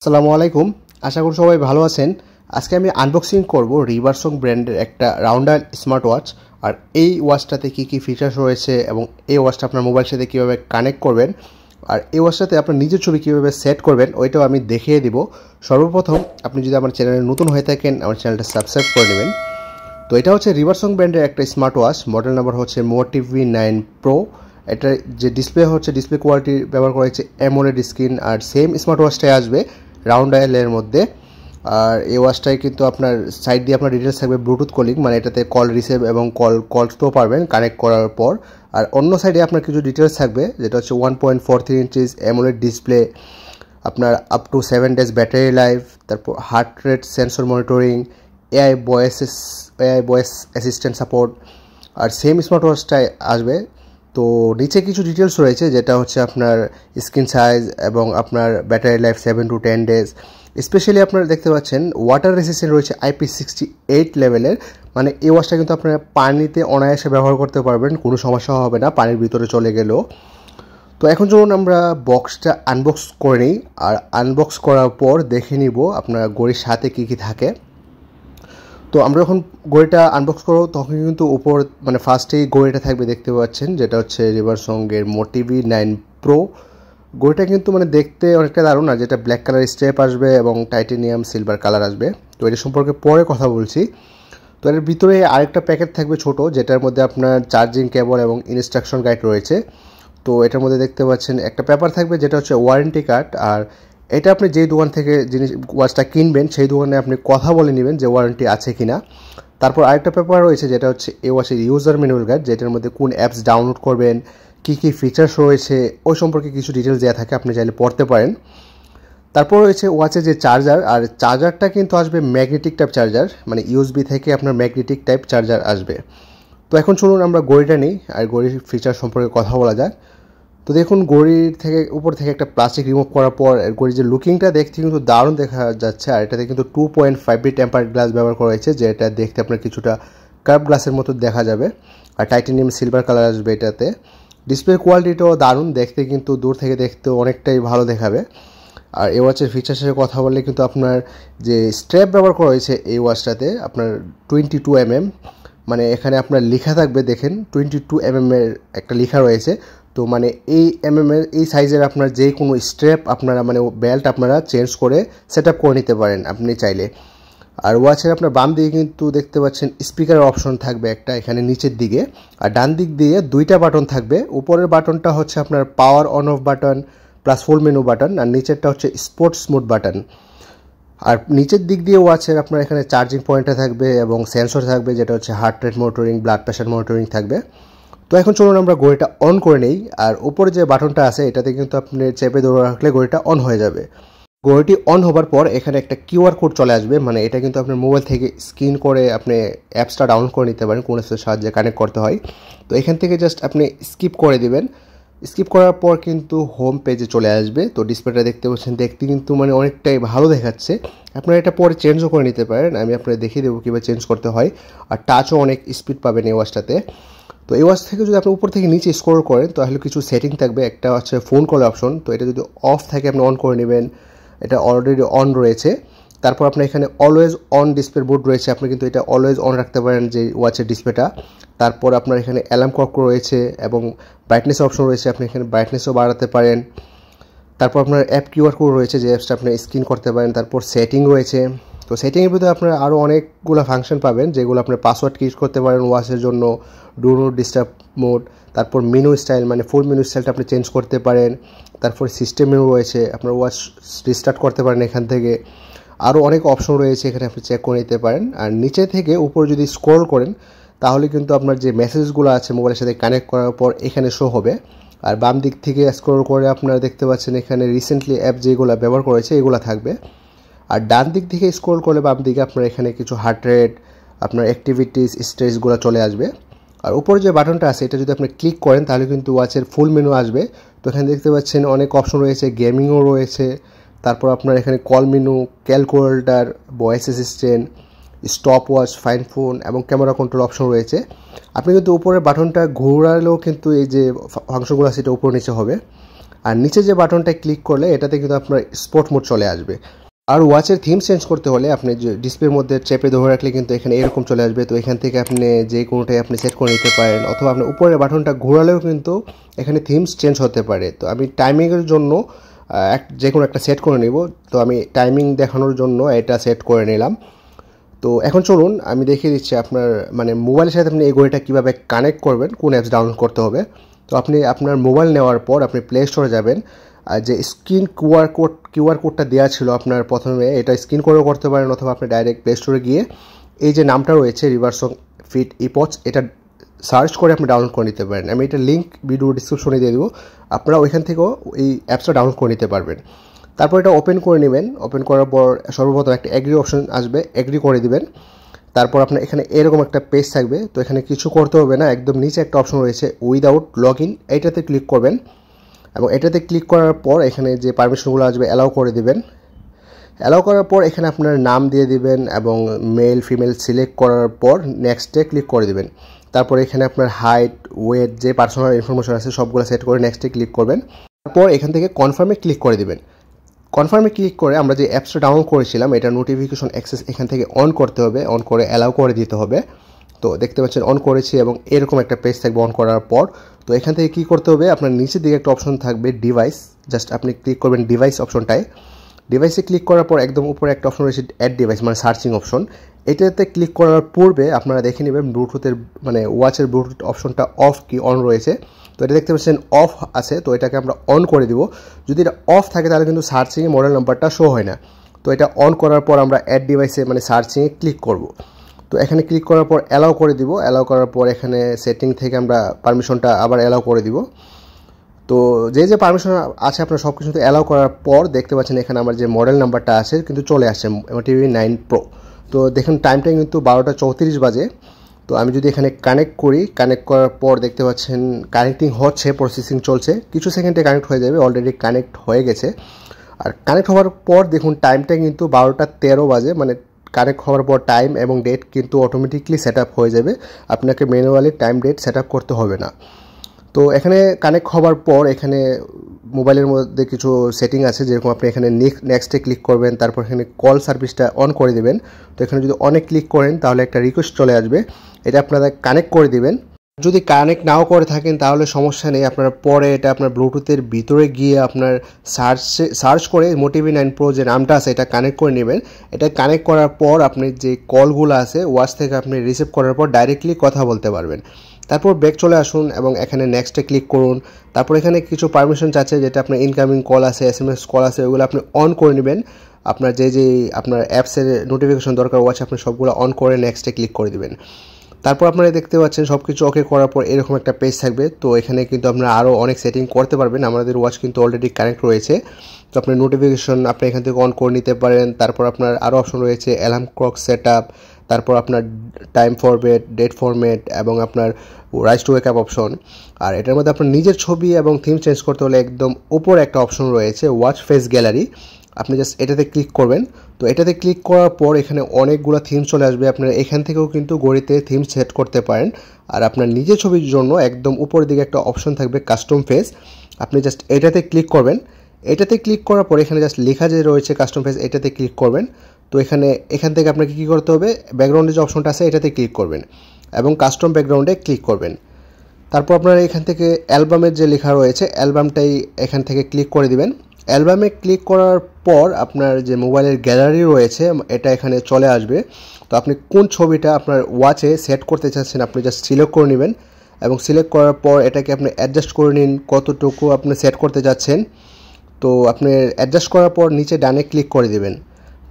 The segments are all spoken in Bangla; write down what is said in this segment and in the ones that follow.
আসসালামু আলাইকুম। আশা করি সবাই ভালো আছেন। আজকে আমি আনবক্সিং করব রিভারসং ব্র্যান্ডের একটা রাউন্ডার স্মার্ট ওয়াচ। আর এই ওয়াচটাতে কি ফিচার্স রয়েছে এবং এই ওয়াচটা আপনার মোবাইলের সাথে কীভাবে কানেক্ট করবেন আর এই ওয়াচটাতে আপনার নিজের ছবি কীভাবে সেট করবেন ওইটাও আমি দেখিয়ে দিব। সর্বপ্রথম আপনি যদি আমার চ্যানেলে নতুন হয়ে থাকেন আমার চ্যানেলটা সাবস্ক্রাইব করে নেবেন। তো এটা হচ্ছে রিভারসং ব্র্যান্ডের একটা স্মার্ট ওয়াচ, মডেল নাম্বার হচ্ছে MoTV9 Pro। এটার যে ডিসপ্লে হচ্ছে ডিসপ্লে কোয়ালিটি ব্যবহার করা হয়েছে AMOLED স্ক্রিন, আর সেম স্মার্ট ওয়াচটাই আসবে রাউন্ড ডায়ালের মধ্যে। আর এই ওয়াচটায় কিন্তু আপনার সাইড দিয়ে আপনার ডিটেলস থাকবে ব্লুটুথ কলিং, মানে এটাতে কল রিসিভ এবং কল তো পারবেন কানেক্ট করার পর। আর অন্য সাইডে আপনার কিছু ডিটেলস থাকবে যেটা হচ্ছে 1.43 ইঞ্চিস AMOLED ডিসপ্লে, আপনার up to 7 days battery life, তারপর heart rate sensor monitoring, AI voice assistant support. আর সেম স্মার্ট ওয়াচটাই আসবে। তো নিচে কিছু ডিটেলস রয়েছে যেটা হচ্ছে আপনার স্ক্রিন সাইজ এবং আপনার battery life 7 to 10 days। Specially আপনারা দেখতে পাচ্ছেন ওয়াটার রেসিস্ট্যান্ট রয়েছে IP68 লেভেলের, মানে এই ওয়াচটা কিন্তু আপনারা পানিতে অনায়াসে ব্যবহার করতে পারবেন, কোনো সমস্যা হবে না পানির ভিতরে চলে গেলেও। তো এখন চলুন আমরা বক্সটা আনবক্স করে নিই, আর আনবক্স করার পর দেখে নিব আপনার ঘড়ির সাথে কি থাকে। তো আমরা যখন ঘড়িটা আনবক্স করবো তখন কিন্তু উপর মানে ফার্স্টেই ঘড়িটা থাকবে, দেখতে পাচ্ছেন যেটা হচ্ছে রিভারসংয়ের MoTV9 Pro। ঘড়িটা কিন্তু মানে দেখতে অনেকটা দারুণ, আর যেটা ব্ল্যাক কালার স্ট্রেপ আসবে এবং টাইটেনিয়াম সিলভার কালার আসবে। তো এটা সম্পর্কে পরে কথা বলছি। তো এর ভিতরে আরেকটা প্যাকেট থাকবে ছোট, যেটার মধ্যে আপনার চার্জিং কেবল এবং ইনস্ট্রাকশন গাইড রয়েছে। তো এটার মধ্যে দেখতে পাচ্ছেন একটা পেপার থাকবে যেটা হচ্ছে ওয়ারেন্টি কার্ড। আর এটা আপনি যেই দোকান থেকে ওয়াচটা কিনবেন সেই দোকানে আপনি কথা বলে নেবেন যে ওয়ারেন্টি আছে কিনা। তারপর আরেকটা পেপার রয়েছে যেটা হচ্ছে এই ওয়াচের ইউজার ম্যানুয়াল গাইড, যেটার মধ্যে কোন অ্যাপস ডাউনলোড করবেন, কি ফিচার্স রয়েছে ওই সম্পর্কে কিছু ডিটেলস দেওয়া থাকে, আপনি চাইলে পড়তে পারেন। তারপর রয়েছে ওয়াচের যে চার্জার, আর চার্জারটা কিন্তু আসবে ম্যাগনেটিক টাইপ চার্জার, মানে ইউএসবি থেকে আপনার ম্যাগনেটিক টাইপ চার্জার আসবে। তো এখন চলুন আমরা ঘড়িটা নিই আর ঘড়ির ফিচার সম্পর্কে কথা বলা যাক। তো দেখুন ঘড়ির থেকে উপর থেকে একটা প্লাস্টিক রিমুভ করার পর ঘড়ির যে লুকিংটা দেখতে কিন্তু দারুণ দেখা যাচ্ছে। আর এটাতে কিন্তু 2.5D টেম্পার্ড গ্লাস ব্যবহার করা হয়েছে, যেটা দেখতে আপনার কিছুটা কার্ভ গ্লাসের মতো দেখা যাবে। আর টাইটেনিয়াম সিলভার কালার আসবে এটাতে। ডিসপ্লে কোয়ালিটিটাও দারুণ, দেখতে কিন্তু দূর থেকে দেখতে অনেকটাই ভালো দেখাবে। আর এই ওয়াচের ফিচার্সের কথা বললে কিন্তু আপনার যে স্ট্র্যাপ ব্যবহার করা হয়েছে এই ওয়াচটাতে আপনার 22mm, মানে এখানে আপনার লেখা থাকবে দেখেন 22mm এর একটা লেখা রয়েছে। তো মানে এই এর এই সাইজের আপনার যে কোনো স্ট্র্যাপ আপনারা মানে বেল্ট আপনারা চেঞ্জ করে সেট আপ করে নিতে পারেন আপনি চাইলে। আর ওয়াচের আপনার বাম দিকে কিন্তু দেখতে পাচ্ছেন স্পিকারের অপশন থাকবে একটা এখানে নিচের দিকে, আর ডান দিক দিয়ে দুইটা বাটন থাকবে। উপরের বাটনটা হচ্ছে আপনার power on off button plus full menu button, আর নিচেরটা হচ্ছে স্পোর্টস মোড বাটন। আর নিচের দিক দিয়ে ওয়াচের আপনার এখানে চার্জিং পয়েন্টটা থাকবে এবং সেন্সর থাকবে যেটা হচ্ছে heart rate monitoring, blood pressure monitoring থাকবে। তো এখন চলুন আমরা ঘড়িটা অন করে নেই। আর উপরে যে বাটনটা আছে এটাতে কিন্তু আপনি চেপে ধরে রাখলে ঘড়িটা অন হয়ে যাবে। ঘড়িটি অন হবার পর এখানে একটা কিউআর কোড চলে আসবে, মানে এটা কিন্তু আপনার মোবাইল থেকে স্ক্যান করে আপনি অ্যাপসটা ডাউনলোড করে নিতে পারেন, কোন অ্যাপসের সাহায্যে কানেক্ট করতে হয়। তো এখান থেকে জাস্ট আপনি স্কিপ করে দিবেন। স্কিপ করার পর কিন্তু হোম পেজে চলে আসবে। তো ডিসপ্লেটা দেখতে পাচ্ছেন, দেখতে কিন্তু মানে অনেকটাই ভালো দেখাচ্ছে। আপনারা এটা পরে চেঞ্জও করে নিতে পারেন, আমি আপনাদের দেখিয়ে দেবো কীভাবে চেঞ্জ করতে হয়। আর টাচও অনেক স্পিড পাবেন এই ওয়াচটাতে। তো এই ওয়াচ থেকে যদি আপনি উপর থেকে নিচে স্ক্রল করেন তাহলে কিছু সেটিং থাকবে, একটা হচ্ছে ফোন কল অপশন। তো এটা যদি অফ থাকে আপনি অন করে নেবেন, এটা অলরেডি অন রয়েছে। তারপর আপনার এখানে অলওয়েজ অন ডিসপ্লে বোর্ড রয়েছে, আপনি কিন্তু এটা অলওয়েজ অন রাখতে পারেন যে ওয়াচের ডিসপ্লেটা। তারপর আপনার এখানে অ্যালার্ম ক্লক রয়েছে এবং ব্রাইটনেস অপশন রয়েছে, আপনি এখানে ব্রাইটনেসও বাড়াতে পারেন। তারপর আপনার অ্যাপ কিউআর কোড রয়েছে যে অ্যাপসটা আপনি স্ক্যান করতে পারেন। তারপর সেটিং রয়েছে। তো সেটিংয়ের ভিতরে আপনারা আরও অনেকগুলো ফাংশন পাবেন যেগুলো আপনার পাসওয়ার্ড ক্রিয়েট করতে পারেন ওয়াচের জন্য, ডু নট ডিস্টার্ব মোড, তারপর মেনু স্টাইল মানে ফুল মেনু স্টাইলটা আপনি চেঞ্জ করতে পারেন। তারপর সিস্টেম মেনু রয়েছে, আপনার ওয়াচ রিস্টার্ট করতে পারেন এখান থেকে। আরও অনেক অপশন রয়েছে এখানে, আপনি চেক করে নিতে পারেন। আর নিচে থেকে উপর যদি স্ক্রল করেন তাহলে কিন্তু আপনার যে মেসেজগুলো আছে মোবাইলের সাথে কানেক্ট করার পর এখানে শো হবে। আর বাম দিক থেকে স্ক্রল করে আপনারা দেখতে পাচ্ছেন এখানে রিসেন্টলি অ্যাপ যেগুলো ব্যবহার করেছে এগুলো থাকবে। আর ডান দিক থেকে স্ক্রল করলে বাম দিকে আপনার এখানে কিছু হার্ট রেট, আপনার অ্যাক্টিভিটিস, স্ট্রেসগুলো চলে আসবে। আর উপরে যে বাটনটা আছে এটা যদি আপনি ক্লিক করেন তাহলে কিন্তু ওয়াচের ফুল মেনু আসবে। তো এখানে দেখতে পাচ্ছেন অনেক অপশন রয়েছে, গেমিংও রয়েছে। তারপর আপনার এখানে call menu, calculator, voice assistant, stop watch, fine phone এবং ক্যামেরা কন্ট্রোল অপশন রয়েছে। আপনি কিন্তু উপরের বাটনটা ঘোরালেও কিন্তু এই যে ফাংশনগুলো আছে এটা উপর নিচে হবে। আর নিচে যে বাটনটা ক্লিক করলে এটাতে কিন্তু আপনার স্পোর্ট মোড চলে আসবে। আর ওয়াচের থিম চেঞ্জ করতে হলে আপনি যে ডিসপ্লের মধ্যে চেপে ধরে রাখলে কিন্তু এখানে এরকম চলে আসবে। তো এখান থেকে আপনি যে কোনোটাই আপনি সেট করে নিতে পারেন, অথবা আপনি উপরের বাটনটা ঘোরালেও কিন্তু এখানে থিমস চেঞ্জ হতে পারে। তো আমি টাইমিংয়ের জন্য যে কোনো একটা সেট করে নিব। তো আমি টাইমিং দেখানোর জন্য এটা সেট করে নিলাম। তো এখন চলুন আমি দেখিয়ে দিচ্ছি আপনার মানে মোবাইলের সাথে আপনি এই ঘড়িটা কীভাবে কানেক্ট করবেন, কোন অ্যাপস ডাউনলোড করতে হবে। তো আপনি আপনার মোবাইল নেওয়ার পর আপনি প্লে স্টোরে যাবেন, আর যে স্ক্রিন কিউআর কোডটা দেওয়া ছিল আপনার প্রথমে, এটা স্ক্রিন করেও করতে পারেন, অথবা আপনি ডাইরেক্ট প্লে স্টোরে গিয়ে এই যে নামটা রয়েছে রিভারসং ফিট ইপচ, এটা সার্চ করে আপনি ডাউনলোড করে নিতে পারেন। আমি এটা লিঙ্ক ভিডিও ডিসক্রিপশনে দিয়ে দেবো, আপনারা ওইখান থেকেও এই অ্যাপসটা ডাউনলোড করে নিতে পারবেন। তারপর এটা ওপেন করে নেবেন। ওপেন করার পর সর্বপ্রথম একটা এগ্রি অপশন আসবে, এগ্রি করে দিবেন। তারপর আপনার এখানে এরকম একটা পেজ থাকবে। তো এখানে কিছু করতে হবে না, একদম নিচে একটা অপশন রয়েছে উইদাউট লগ ইন, এইটাতে ক্লিক করবেন। এবং এটাতে ক্লিক করার পর এখানে যে পারমিশনগুলো আসবে অ্যালাউ করে দিবেন। অ্যালাউ করার পর এখানে আপনার নাম দিয়ে দিবেন এবং মেল ফিমেল সিলেক্ট করার পর নেক্সটে ক্লিক করে দিবেন। তারপর এখানে আপনার হাইট ওয়েট যে পার্সোনাল ইনফরমেশন আছে সবগুলো সেট করে নেক্সটে ক্লিক করবেন। তারপর এখান থেকে কনফার্মে ক্লিক করে দিবেন। কনফার্মে ক্লিক করে আমরা যে অ্যাপসটা ডাউনলোড করেছিলাম এটা নোটিফিকেশন অ্যাক্সেস এখান থেকে অন করতে হবে, অন করে অ্যালাউ করে দিতে হবে। তো দেখতে পাচ্ছেন অন করেছি এবং এরকম একটা পেজ থাকবে অন করার পর। তো এখান থেকে কী করতে হবে, আপনার নিচের দিকে একটা অপশন থাকবে ডিভাইস, জাস্ট আপনি ক্লিক করবেন ডিভাইস অপশনটায়। ডিভাইসে ক্লিক করার পর একদম উপরে একটা অপশন রয়েছে অ্যাড ডিভাইস, মানে সার্চিং অপশন। এটাতে ক্লিক করার পূর্বে আপনারা দেখে নেবেন ব্লুটুথের মানে ওয়াচের ব্লুটুথ অপশনটা অফ কি অন রয়েছে। তো এটা দেখতে পাচ্ছেন অফ আছে, তো এটাকে আমরা অন করে দিব। যদি এটা অফ থাকে তাহলে কিন্তু সার্চিংয়ে মডেল নাম্বারটা শো হয় না। তো এটা অন করার পর আমরা অ্যাড ডিভাইসে মানে সার্চিংয়ে ক্লিক করব। তো এখানে ক্লিক করার পর অ্যালাউ করে দিব। অ্যালাউ করার পর এখানে সেটিং থেকে আমরা পারমিশনটা আবার অ্যালাউ করে দিব। তো যে পারমিশন আছে আপনার সব কিছুতে অ্যালাউ করার পর দেখতে পাচ্ছেন এখানে আমার যে মডেল নাম্বারটা আছে কিন্তু চলে আসছে টিভি 9 প্রো। তো দেখুন টাইমটা কিন্তু 12টা 34 বাজে। তো আমি যদি এখানে কানেক্ট করি, কানেক্ট করার পর দেখতে পাচ্ছেন কানেক্টিং হচ্ছে, প্রসেসিং চলছে, কিছু সেকেন্ডে কানেক্ট হয়ে যাবে, অলরেডি কানেক্ট হয়ে গেছে। আর কানেক্ট হওয়ার পর দেখুন টাইমটা কিন্তু 12টা 13 বাজে, মানে কানেক্ট হওয়ার পর টাইম এবং ডেট কিন্তু অটোমেটিকলি সেট আপ হয়ে যাবে, আপনাকে manually time date set up করতে হবে না। তো এখানে কানেক্ট হওয়ার পর এখানে মোবাইলের মধ্যে কিছু সেটিং আছে, যেরকম আপনি এখানে নেক্সটে ক্লিক করবেন, তারপর এখানে কল সার্ভিসটা অন করে দেবেন। তো এখানে যদি অনেক ক্লিক করেন তাহলে একটা রিকোয়েস্ট চলে আসবে, এটা আপনারা কানেক্ট করে দিবেন। যদি কানেক্ট নাও করে থাকেন তাহলে সমস্যা নেই, আপনারা পরে এটা আপনার ব্লুটুথের ভিতরে গিয়ে আপনার সার্চ করে মোটিভি 9 প্রো যে নামটা আছে এটা কানেক্ট করে নেবেন। এটা কানেক্ট করার পর আপনি যে কলগুলো আছে ওয়াচ থেকে আপনি রিসিভ করার পর ডাইরেক্টলি কথা বলতে পারবেন। তারপর ব্যাক চলে আসুন এবং এখানে নেক্সটে ক্লিক করুন। তারপর এখানে কিছু পারমিশন চাচ্ছে, যেটা আপনার ইনকামিং কল আছে, SMS কল আছে, ওগুলো আপনি অন করে নেবেন। আপনার যে আপনার অ্যাপসের নোটিফিকেশন দরকার ওয়াচ আপনি সবগুলো অন করে নেক্সটে ক্লিক করে দেবেন। তারপর আপনারা দেখতে পাচ্ছেন সব কিছু ওকে করার পর এরকম একটা পেজ থাকবে। তো এখানে কিন্তু আপনারা আরও অনেক সেটিং করতে পারবেন, আমাদের ওয়াচ কিন্তু অলরেডি কানেক্ট রয়েছে। তো আপনার নোটিফিকেশন আপনি এখান থেকে অন করে নিতে পারেন। তারপর আপনার আরও অপশন রয়েছে অ্যালার্ম ক্লক সেট আপ, তারপর আপনার টাইম ফরম্যাট, ডেট ফরম্যাট এবং আপনার rise to wake up option. আর এটার মধ্যে আপনার নিজের ছবি এবং থিম চেঞ্জ করতে হলে একদম উপরে একটা অপশন রয়েছে ওয়াচ ফেস গ্যালারি, আপনি জাস্ট এটাতে ক্লিক করবেন। তো এটাতে ক্লিক করার পর এখানে অনেকগুলো থিম চলে আসবে, আপনারা এখান থেকেও কিন্তু ঘড়িতে থিম সেট করতে পারেন। আর আপনার নিজের ছবির জন্য একদম উপরের দিকে একটা অপশন থাকবে কাস্টম ফেস, আপনি জাস্ট এটাতে ক্লিক করবেন। এটাতে ক্লিক করার পর এখানে জাস্ট লেখা যে রয়েছে কাস্টম ফেস, এটাতে ক্লিক করবেন। তো এখান থেকে আপনাকে কী করতে হবে, ব্যাকগ্রাউন্ডে যে অপশনটা আছে এটাতে ক্লিক করবেন এবং কাস্টম ব্যাকগ্রাউন্ডে ক্লিক করবেন। তারপর আপনারা এখান থেকে অ্যালবামের যে লেখা রয়েছে অ্যালবামটাই এখান থেকে ক্লিক করে দিবেন। অ্যালবামে ক্লিক করার পর আপনার যে মোবাইলের গ্যালারি রয়েছে এটা এখানে চলে আসবে। তো আপনি কোন ছবিটা আপনার ওয়াচে সেট করতে চাচ্ছেন আপনি জাস্ট সিলেক্ট করে নেবেন এবং সিলেক্ট করার পর এটাকে আপনি অ্যাডজাস্ট করে নিন কতটুকু আপনি সেট করতে যাচ্ছেন। তো আপনি অ্যাডজাস্ট করার পর নিচে ডানে ক্লিক করে দেবেন।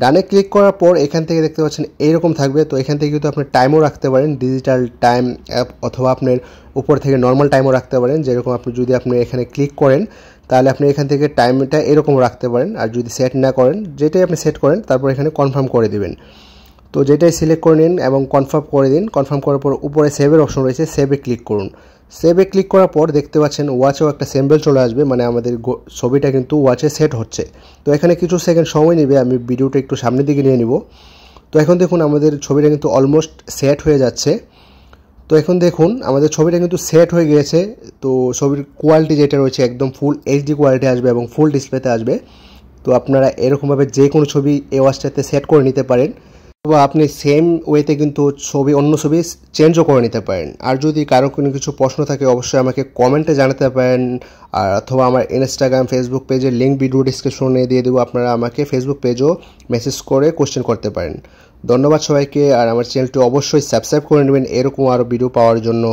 ডানে ক্লিক করার পর এখান থেকে দেখতে পাচ্ছেন এইরকম থাকবে। তো এখান থেকে কিন্তু আপনি টাইমও রাখতে পারেন, ডিজিটাল টাইম অ্যাপ, অথবা আপনার উপর থেকে নর্মাল টাইমও রাখতে পারেন। যেরকম যদি আপনি এখানে ক্লিক করেন তাহলে আপনি এখান থেকে টাইমটা এরকম রাখতে পারেন। আর যদি সেট না করেন, যেটাই আপনি সেট করেন তারপর এখানে কনফার্ম করে দিবেন। তো যেটাই সিলেক্ট করে নিন এবং কনফার্ম করে দিন। কনফার্ম করার পর উপরে সেভের অপশন রয়েছে, সেভে ক্লিক করুন। সেভে ক্লিক করার পর দেখতে পাচ্ছেন ওয়াচেও একটা সিম্বল চলে আসবে, মানে আমাদের ছবিটা কিন্তু ওয়াচে সেট হচ্ছে। তো এখানে কিছু সেকেন্ড সময় নেবে, আমি ভিডিওটা একটু সামনের দিকে নিয়ে নিব। তো এখন দেখুন আমাদের ছবিটা কিন্তু অলমোস্ট সেট হয়ে যাচ্ছে। তো এখন দেখুন আমাদের ছবিটা কিন্তু সেট হয়ে গিয়েছে। তো ছবির কোয়ালিটি যেটা রয়েছে একদম ফুল এইচডি কোয়ালিটি আসবে এবং ফুল ডিসপ্লেতে আসবে। তো আপনারা এরকমভাবে যে কোনো ছবি এই ওয়াচটাতে সেট করে নিতে পারেন, বা আপনি সেম ওয়েতে কিন্তু অন্য ছবি চেঞ্জও করে নিতে পারেন। আর যদি কারো কোনো কিছু প্রশ্ন থাকে অবশ্যই আমাকে কমেন্টে জানাতে পারেন, আর অথবা আমার ইনস্টাগ্রাম ফেসবুক পেজের লিঙ্ক ভিডিও ডিসক্রিপশনে দিয়ে দেবো, আপনারা আমাকে ফেসবুক পেজও মেসেজ করে কোশ্চেন করতে পারেন। ধন্যবাদ সবাইকে, আর আমার চ্যানেলটি অবশ্যই সাবস্ক্রাইব করে নেবেন এরকম আরও ভিডিও পাওয়ার জন্য।